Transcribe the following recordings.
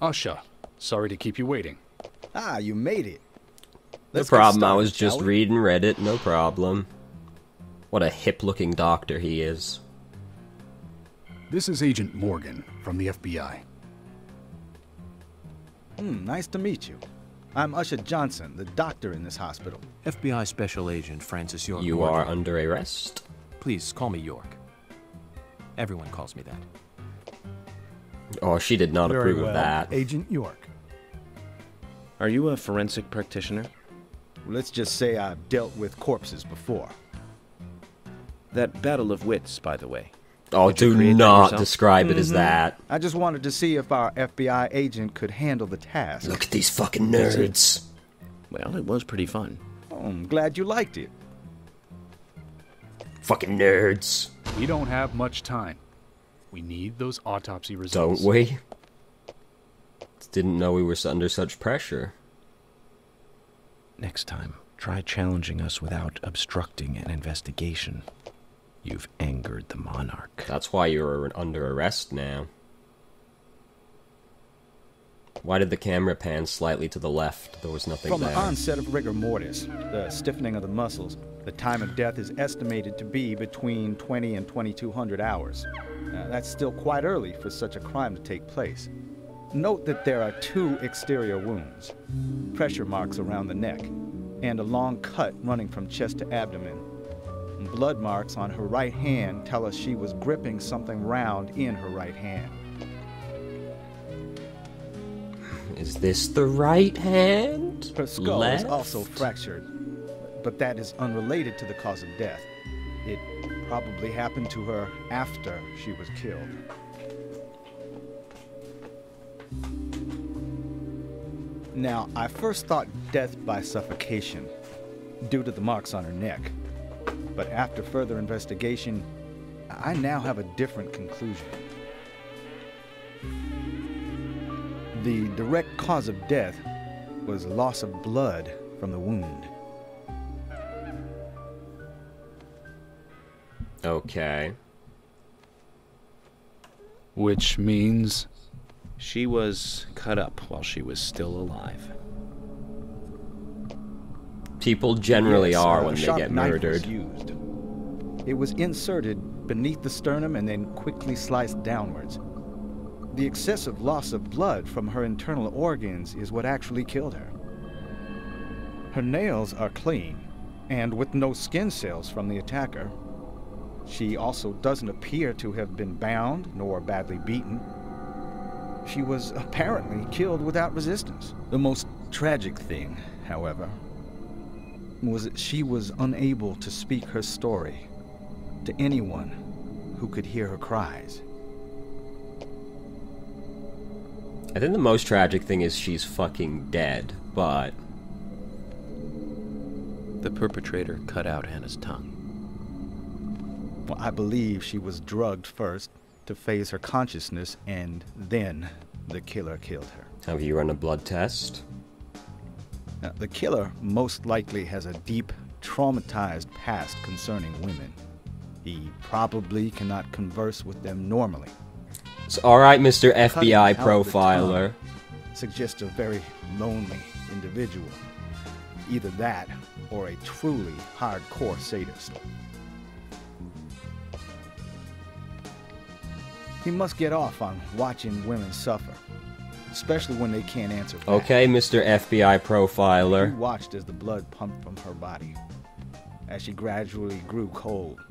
Usha, sorry to keep you waiting. Ah, you made it. No Let's get problem, I started, was just shall we? reading Reddit, no problem. What a hip-looking doctor he is. This is Agent Morgan from the FBI. Nice to meet you. I'm Usha Johnson, the doctor in this hospital. FBI Special Agent Francis York. You are under arrest. Please call me York. Everyone calls me that. Oh, she did not Very approve well, of that. Agent York. Are you a forensic practitioner? Let's just say I've dealt with corpses before. That battle of wits, by the way. Oh, Did you do create that not yourself? describe it as that. I just wanted to see if our FBI agent could handle the task. Look at these fucking nerds. Well, it was pretty fun. Oh, I'm glad you liked it. Fucking nerds. We don't have much time. We need those autopsy results. Don't we? Didn't know we were under such pressure. Next time, try challenging us without obstructing an investigation. You've angered the monarch. That's why you're under arrest now. Why did the camera pan slightly to the left? There was nothing From there. the onset of rigor mortis, the stiffening of the muscles, the time of death is estimated to be between 20 and 2200 hours. That's still quite early for such a crime to take place. Note that there are 2 exterior wounds, pressure marks around the neck, and a long cut running from chest to abdomen. Blood marks on her right hand tell us she was gripping something round in her right hand. Is this the right hand? Her skull Left? is also fractured, but that is unrelated to the cause of death. It probably happened to her after she was killed. Now, I first thought death by suffocation, due to the marks on her neck. But after further investigation, I now have a different conclusion. The direct cause of death was loss of blood from the wound. Okay. Which means... She was cut up while she was still alive. People generally Yes, are a when they sharp get knife murdered. was used. It was inserted beneath the sternum and then quickly sliced downwards. The excessive loss of blood from her internal organs is what actually killed her. Her nails are clean, and with no skin cells from the attacker. She also doesn't appear to have been bound nor badly beaten. She was apparently killed without resistance. The most tragic thing, however, was that she was unable to speak her story to anyone who could hear her cries. I think the most tragic thing is she's fucking dead, but... The perpetrator cut out Hannah's tongue. Well, I believe she was drugged first to phase her consciousness, and then the killer killed her. Have you run a blood test? Now, the killer most likely has a deep, traumatized past concerning women. He probably cannot converse with them normally. It's alright, Mr. Cutting FBI out the profiler. tongue suggests a very lonely individual. Either that, or a truly hardcore sadist. He must get off on watching women suffer, especially when they can't answer back. Okay, Mr. FBI He profiler. watched as the blood pumped from her body, as she gradually grew cold.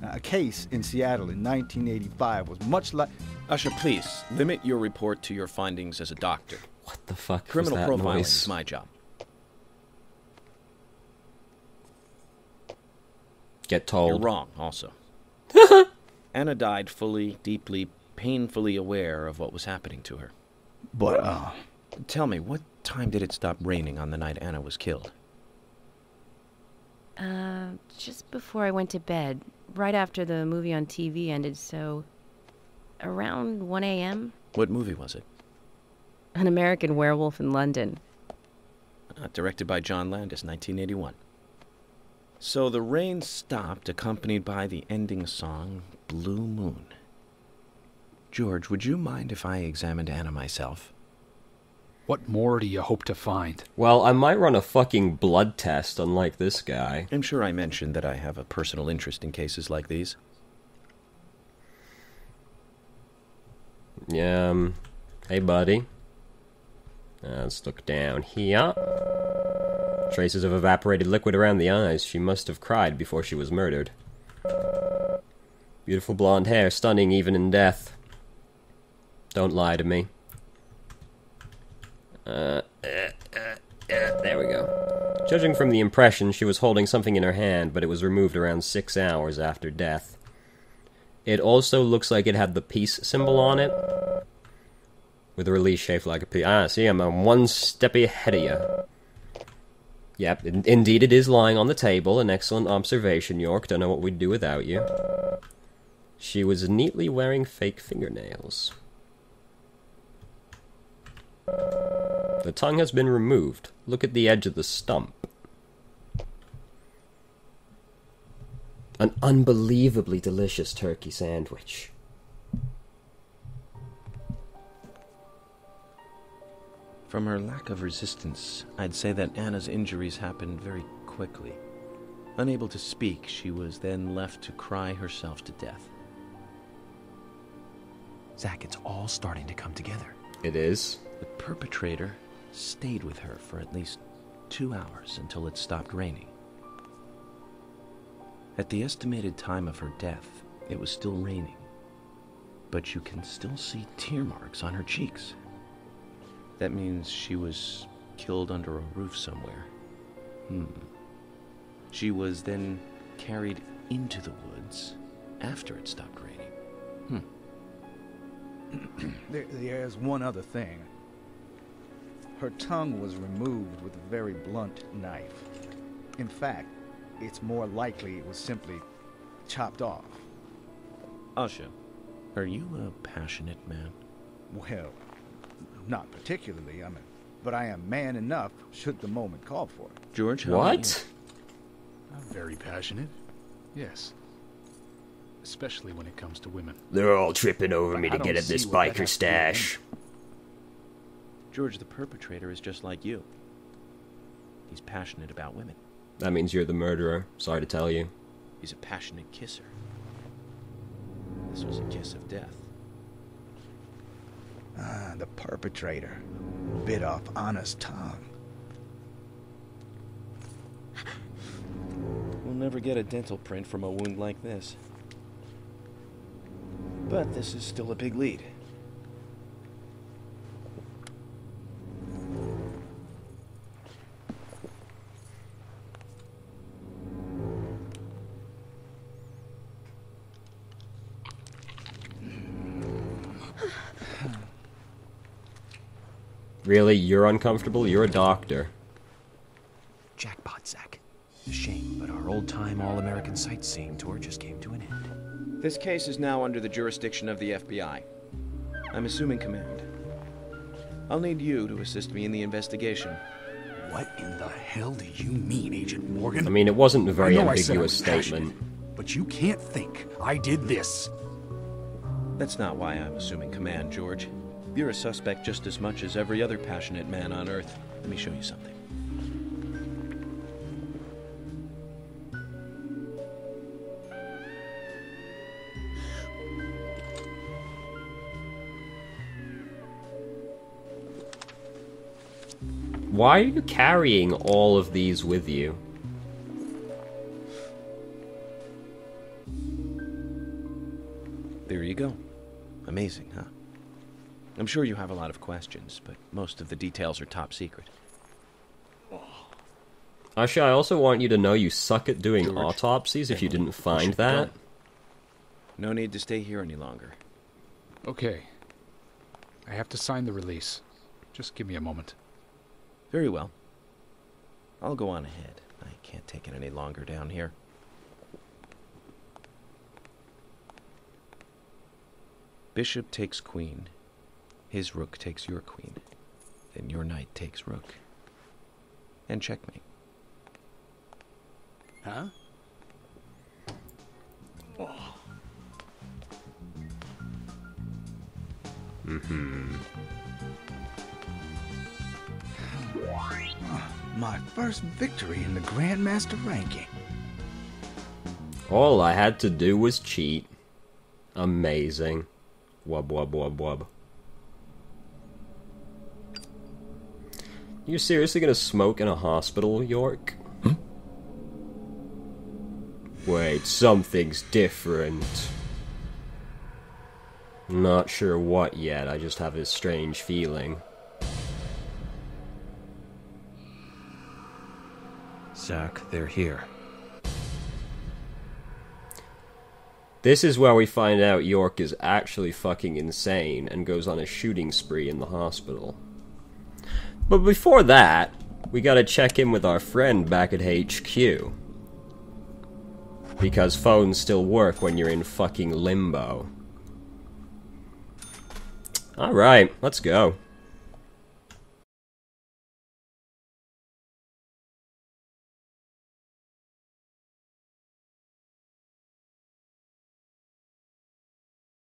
Now, a case in Seattle in 1985 was much like... Usha, please, limit your report to your findings as a doctor. What the fuck Criminal was that profiling noise? is my job. Get told. You're wrong, also. Anna died fully, deeply, painfully aware of what was happening to her. But, Tell me, what time did it stop raining on the night Anna was killed? Just before I went to bed, right after the movie on TV ended, so around 1 a.m. What movie was it? An American Werewolf in London. Directed by John Landis, 1981. So the rain stopped, accompanied by the ending song, Blue Moon. George, would you mind if I examined Anna myself? What more do you hope to find? Well, I might run a fucking blood test, unlike this guy. I'm sure I mentioned that I have a personal interest in cases like these. Yeah, hey buddy. Let's look down here. Traces of evaporated liquid around the eyes. She must have cried before she was murdered. Beautiful blonde hair, stunning even in death. Don't lie to me. There we go. Judging from the impression, she was holding something in her hand, but it was removed around 6 hours after death. It also looks like it had the peace symbol on it, with a release shaped like a peace. Ah, see, I'm one step ahead of you. Yep, indeed it is lying on the table. An excellent observation, York. Don't know what we'd do without you. She was neatly wearing fake fingernails. The tongue has been removed. Look at the edge of the stump. An unbelievably delicious turkey sandwich. From her lack of resistance, I'd say that Anna's injuries happened very quickly. Unable to speak, she was then left to cry herself to death. Zach, it's all starting to come together. It is. The perpetrator stayed with her for at least 2 hours until it stopped raining. At the estimated time of her death, it was still raining, but you can still see tear marks on her cheeks. That means she was killed under a roof somewhere. She was then carried into the woods after it stopped raining. There's one other thing. Her tongue was removed with a very blunt knife. In fact, it's more likely it was simply chopped off. Asha, are you a passionate man? Well, not particularly, but I am man enough should the moment call for it. George, how about What? I'm very passionate. Yes. Especially when it comes to women. They're all tripping over me But to I get don't at this see what that biker has to do with stash. you? George, the perpetrator is just like you. He's passionate about women. That means you're the murderer. Sorry to tell you. He's a passionate kisser. This was a kiss of death. The perpetrator bit off Anna's tongue. We'll never get a dental print from a wound like this. But this is still a big lead. Really? You're uncomfortable? You're a doctor. Jackpot, Zach. A shame, but our old-time all-American sightseeing tour just came to an end. This case is now under the jurisdiction of the FBI. I'm assuming command. I'll need you to assist me in the investigation. What in the hell do you mean, Agent Morgan? I mean, it wasn't a very I know I said I ambiguous was passionate, statement. but you can't think I did this. That's not why I'm assuming command, George. You're a suspect just as much as every other passionate man on Earth. Let me show you something. Why are you carrying all of these with you? There you go. Amazing, huh? I'm sure you have a lot of questions, but most of the details are top secret. Actually, I also want you to know you suck at doing George, autopsies if you didn't you find should that. go. No need to stay here any longer. Okay. I have to sign the release. Just give me a moment. Very well. I'll go on ahead. I can't take it any longer down here. Bishop takes queen. His rook takes your queen. Then your knight takes rook. And checkmate. Huh? My first victory in the Grandmaster ranking. All I had to do was cheat. Amazing. Wub wub wub wub. You seriously gonna smoke in a hospital, York? Wait, something's different. Not sure what yet, I just have this strange feeling. Zach, they're here. This is where we find out York is actually fucking insane and goes on a shooting spree in the hospital. But before that, we gotta check in with our friend back at HQ. Because phones still work when you're in fucking limbo. Alright, let's go.